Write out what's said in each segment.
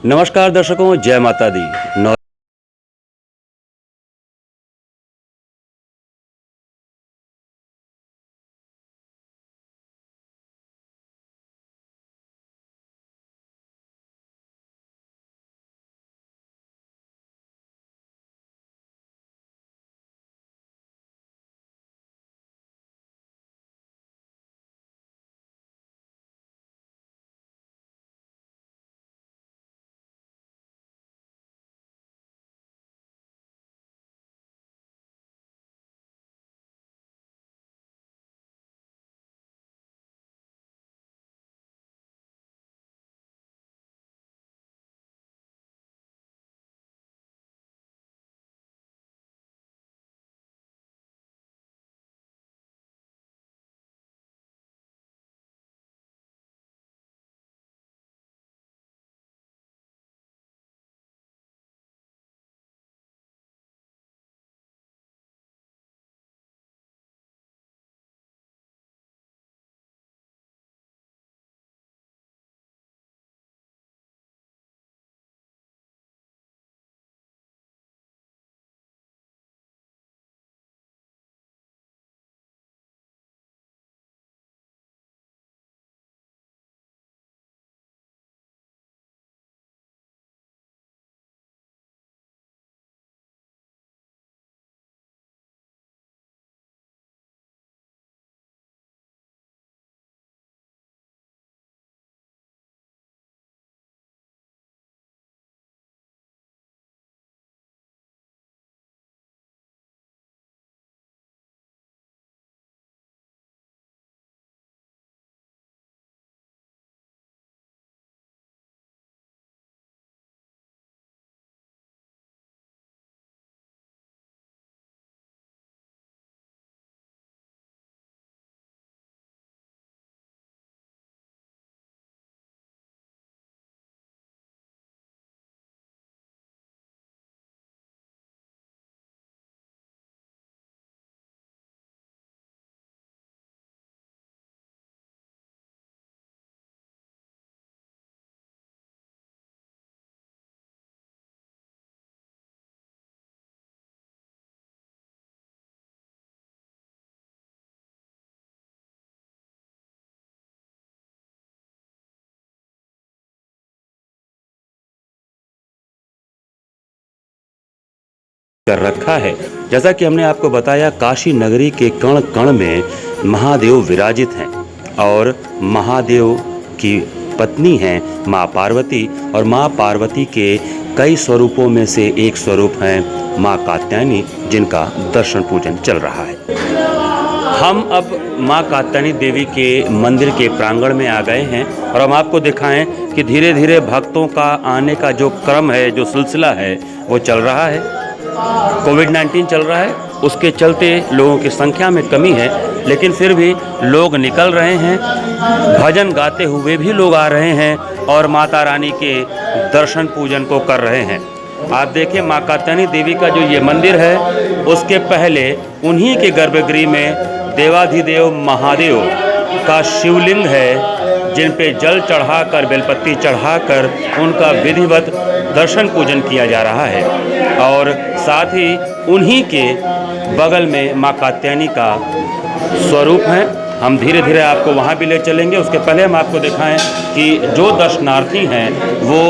नमस्कार दर्शकों, जय माता दी। कर रखा है। जैसा कि हमने आपको बताया, काशी नगरी के कण कण में महादेव विराजित हैं और महादेव की पत्नी हैं माँ पार्वती, और माँ पार्वती के कई स्वरूपों में से एक स्वरूप हैं माँ कात्यायनी, जिनका दर्शन पूजन चल रहा है। हम अब माँ कात्यायनी देवी के मंदिर के प्रांगण में आ गए हैं और हम आपको दिखाएं कि धीरे धीरे भक्तों का आने का जो क्रम है, जो सिलसिला है, वो चल रहा है। कोविड-19 चल रहा है, उसके चलते लोगों की संख्या में कमी है, लेकिन फिर भी लोग निकल रहे हैं। भजन गाते हुए भी लोग आ रहे हैं और माता रानी के दर्शन पूजन को कर रहे हैं। आप देखें, माँ कात्यायनी देवी का जो ये मंदिर है, उसके पहले उन्हीं के गर्भगृह में देवाधिदेव महादेव का शिवलिंग है, जिन पे जल चढ़ाकर, बेलपत्ती चढ़ाकर उनका विधिवत दर्शन पूजन किया जा रहा है। और साथ ही उन्हीं के बगल में माँ कात्यायनी का स्वरूप है। हम धीरे धीरे आपको वहाँ भी ले चलेंगे। उसके पहले हम आपको दिखाएं कि जो दर्शनार्थी हैं वो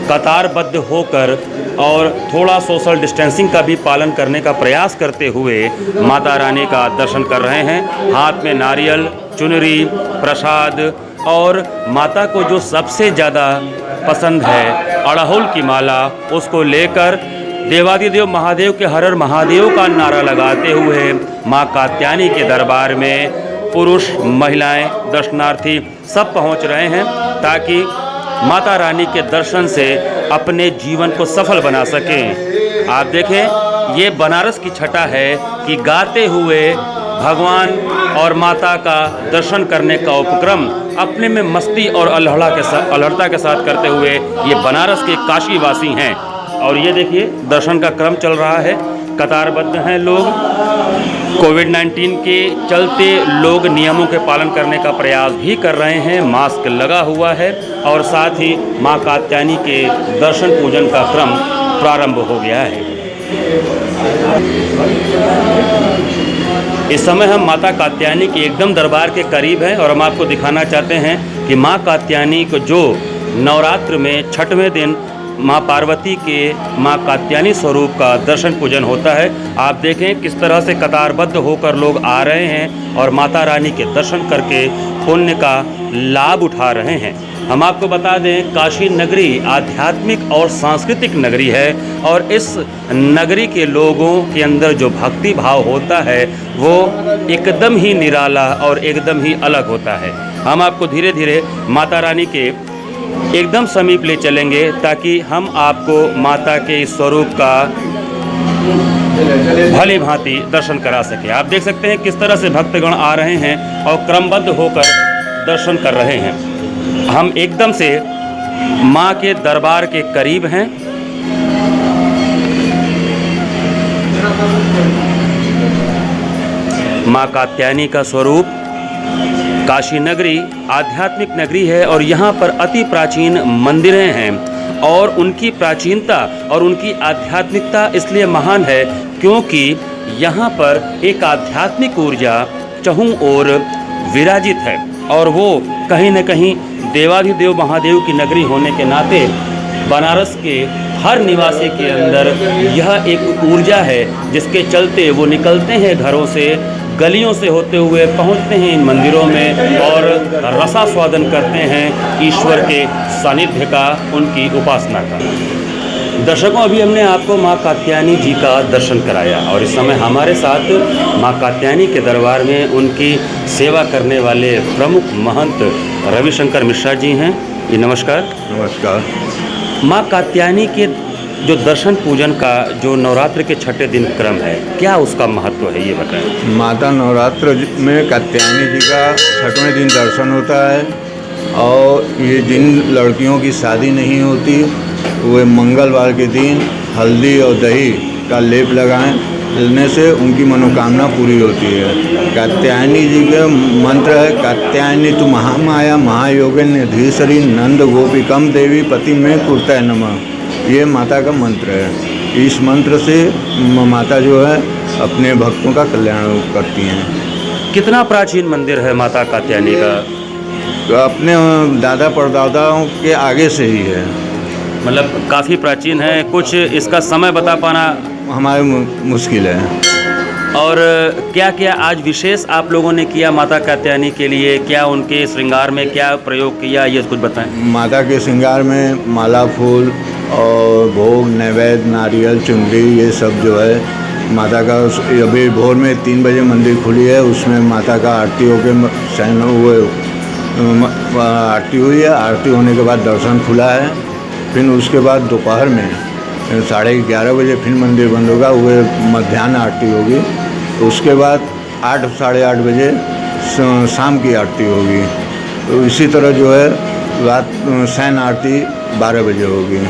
कतारबद्ध होकर और थोड़ा सोशल डिस्टेंसिंग का भी पालन करने का प्रयास करते हुए माता रानी का दर्शन कर रहे हैं। हाथ में नारियल, चुनरी, प्रसाद और माता को जो सबसे ज़्यादा पसंद है, अड़हुल की माला, उसको लेकर देवाधिदेव महादेव के हर हर महादेव का नारा लगाते हुए माँ कात्यायनी के दरबार में पुरुष, महिलाएं, दर्शनार्थी सब पहुंच रहे हैं, ताकि माता रानी के दर्शन से अपने जीवन को सफल बना सकें। आप देखें, ये बनारस की छटा है कि गाते हुए भगवान और माता का दर्शन करने का उपक्रम अपने में मस्ती और अल्हड़ता के साथ करते हुए ये बनारस के काशीवासी हैं। और ये देखिए, दर्शन का क्रम चल रहा है, कतारबद्ध हैं लोग। कोविड-19 के चलते लोग नियमों के पालन करने का प्रयास भी कर रहे हैं। मास्क लगा हुआ है और साथ ही मां कात्यायनी के दर्शन पूजन का क्रम प्रारंभ हो गया है। इस समय हम माता कात्यायनी के एकदम दरबार के करीब हैं और हम आपको दिखाना चाहते हैं कि मां कात्यायनी को जो नवरात्र में छठवें दिन मां पार्वती के मां कात्यायनी स्वरूप का दर्शन पूजन होता है। आप देखें किस तरह से कतारबद्ध होकर लोग आ रहे हैं और माता रानी के दर्शन करके पुण्य का लाभ उठा रहे हैं। हम आपको बता दें, काशी नगरी आध्यात्मिक और सांस्कृतिक नगरी है और इस नगरी के लोगों के अंदर जो भक्ति भाव होता है वो एकदम ही निराला और एकदम ही अलग होता है। हम आपको धीरे धीरे माता रानी के एकदम समीप ले चलेंगे ताकि हम आपको माता के इस स्वरूप का भली भांति दर्शन करा सके। आप देख सकते हैं किस तरह से भक्तगण आ रहे हैं और क्रमबद्ध होकर दर्शन कर रहे हैं। हम एकदम से मां के दरबार के करीब हैं। मां कात्यायनी का स्वरूप काशी नगरी आध्यात्मिक नगरी है और यहाँ पर अति प्राचीन मंदिरें हैं और उनकी प्राचीनता और उनकी आध्यात्मिकता इसलिए महान है क्योंकि यहाँ पर एक आध्यात्मिक ऊर्जा चहुं ओर विराजित है और वो कहीं न कहीं देवाधिदेव महादेव की नगरी होने के नाते बनारस के हर निवासी के अंदर यह एक ऊर्जा है जिसके चलते वो निकलते हैं घरों से, गलियों से होते हुए पहुंचते हैं इन मंदिरों में और रसास्वादन करते हैं ईश्वर के सानिध्य का, उनकी उपासना का। दर्शकों, अभी हमने आपको मां कात्यायनी जी का दर्शन कराया और इस समय हमारे साथ मां कात्यायनी के दरबार में उनकी सेवा करने वाले प्रमुख महंत रविशंकर मिश्रा जी हैं। जी नमस्कार। नमस्कार। मां कात्यायनी के जो दर्शन पूजन का जो नवरात्र के छठे दिन क्रम है, क्या उसका महत्व है, ये बताएं। माता नवरात्र में कात्यायनी जी का छठवें दिन दर्शन होता है और ये जिन लड़कियों की शादी नहीं होती वे मंगलवार के दिन हल्दी और दही का लेप लगाने से उनकी मनोकामना पूरी होती है। कात्यायनी जी का मंत्र है, कात्यायनी तु महामाया महायोगिनी धीसरी नंद गोपिकम देवी पति में कुर्ता नमः। ये माता का मंत्र है। इस मंत्र से माता जो है अपने भक्तों का कल्याण करती हैं। कितना प्राचीन मंदिर है माता कात्यायनी का? अपने दादा परदादाओं के आगे से ही है, मतलब काफ़ी प्राचीन है। कुछ इसका समय बता पाना हमारे मुश्किल है। और क्या क्या आज विशेष आप लोगों ने किया माता कात्यायनी के लिए? क्या उनके श्रृंगार में क्या प्रयोग किया, ये कुछ बताएं। माता के श्रृंगार में माला, फूल और भोग, नैवेद्य, नारियल, चुनरी, ये सब जो है माता का। अभी भोर में 3 बजे मंदिर खुली है, उसमें माता का आरती होकर शयन हुए, आरती हुई है। आरती होने के बाद दर्शन खुला है। फिर उसके बाद दोपहर में 11:30 बजे फिर मंदिर बंद होगा, वह मध्याह्न आरती होगी। उसके बाद 8 साढ़े 8 बजे शाम की आरती होगी। तो इसी तरह जो है रात शयन आरती 12 बजे होगी।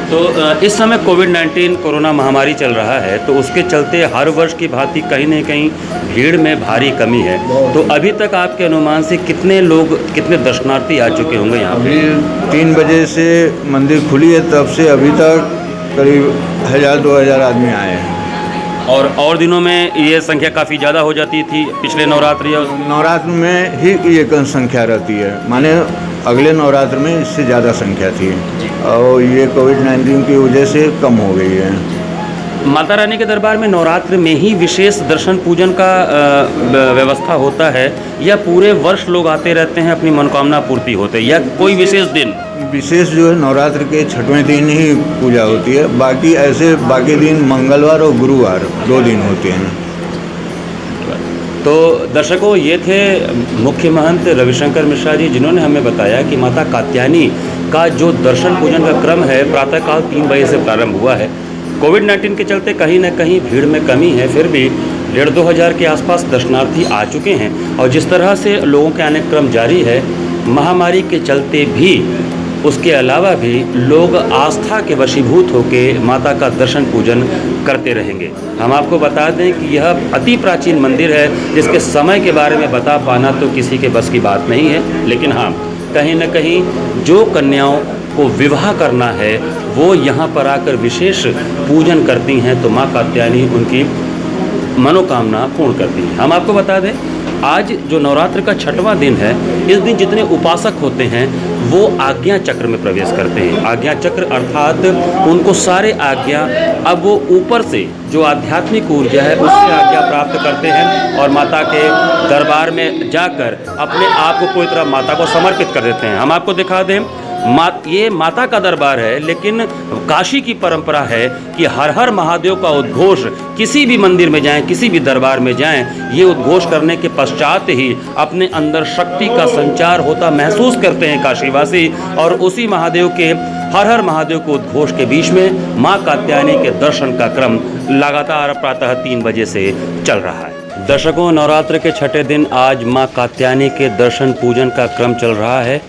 तो इस समय कोविड-19 कोरोना महामारी चल रहा है, तो उसके चलते हर वर्ष की भांति कहीं न कहीं भीड़ में भारी कमी है। तो अभी तक आपके अनुमान से कितने लोग, कितने दर्शनार्थी आ चुके होंगे यहाँ पे? अभी 3 बजे से मंदिर खुली है, तब से अभी तक करीब 1000-2000 आदमी आए हैं। और दिनों में ये संख्या काफ़ी ज़्यादा हो जाती थी पिछले नवरात्र में ही ये संख्या रहती है, माने अगले नवरात्र में इससे ज़्यादा संख्या थी और ये कोविड-19 की वजह से कम हो गई है। माता रानी के दरबार में नवरात्र में ही विशेष दर्शन पूजन का व्यवस्था होता है या पूरे वर्ष लोग आते रहते हैं, अपनी मनोकामना पूर्ति होते है, या कोई विशेष दिन? विशेष जो है नवरात्र के छठवें दिन ही पूजा होती है। बाकी ऐसे बाकी दिन मंगलवार और गुरुवार 2 दिन होते हैं। तो दर्शकों, ये थे मुख्य महंत रविशंकर मिश्रा जी, जिन्होंने हमें बताया कि माता कात्यायनी का जो दर्शन पूजन का क्रम है प्रातःकाल 3 बजे से प्रारंभ हुआ है। कोविड-19 के चलते कहीं न कहीं भीड़ में कमी है, फिर भी 1,500-2 हज़ार के आसपास दर्शनार्थी आ चुके हैं और जिस तरह से लोगों के आने क्रम जारी है, महामारी के चलते भी उसके अलावा भी लोग आस्था के वशीभूत होकर माता का दर्शन पूजन करते रहेंगे। हम आपको बता दें कि यह अति प्राचीन मंदिर है, जिसके समय के बारे में बता पाना तो किसी के बस की बात नहीं है, लेकिन हाँ, कहीं न कहीं जो कन्याओं को विवाह करना है वो यहाँ पर आकर विशेष पूजन करती हैं, तो माँ कात्यायनी उनकी मनोकामना पूर्ण करती हैं। हम आपको बता दें, आज जो नवरात्र का 6वां दिन है, इस दिन जितने उपासक होते हैं वो आज्ञा चक्र में प्रवेश करते हैं। आज्ञा चक्र अर्थात उनको सारे आज्ञा अब वो ऊपर से जो आध्यात्मिक ऊर्जा है उससे आज्ञा प्राप्त करते हैं और माता के दरबार में जाकर अपने आप को पूरी तरह माता को समर्पित कर देते हैं। हम आपको दिखा दें, ये माता का दरबार है, लेकिन काशी की परंपरा है कि हर हर महादेव का उद्घोष किसी भी मंदिर में जाएं, किसी भी दरबार में जाएं, ये उद्घोष करने के पश्चात ही अपने अंदर शक्ति का संचार होता महसूस करते हैं काशीवासी। और उसी महादेव के हर हर महादेव के उद्घोष के बीच में माँ कात्यायनी के दर्शन का क्रम लगातार प्रातः 3 बजे से चल रहा है। दर्शकों, नवरात्र के 6ठे दिन आज माँ कात्यायनी के दर्शन पूजन का क्रम चल रहा है।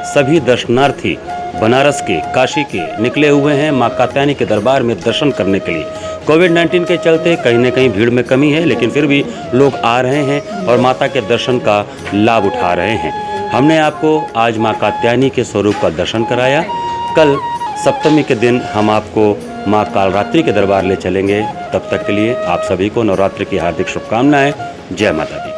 सभी दर्शनार्थी बनारस के, काशी के निकले हुए हैं माँ कात्यायनी के दरबार में दर्शन करने के लिए। कोविड-19 के चलते कहीं न कहीं भीड़ में कमी है, लेकिन फिर भी लोग आ रहे हैं और माता के दर्शन का लाभ उठा रहे हैं। हमने आपको आज माँ कात्यायनी के स्वरूप का दर्शन कराया। कल सप्तमी के दिन हम आपको माँ कालरात्रि के दरबार ले चलेंगे। तब तक के लिए आप सभी को नवरात्रि की हार्दिक शुभकामनाएं। जय माता दी।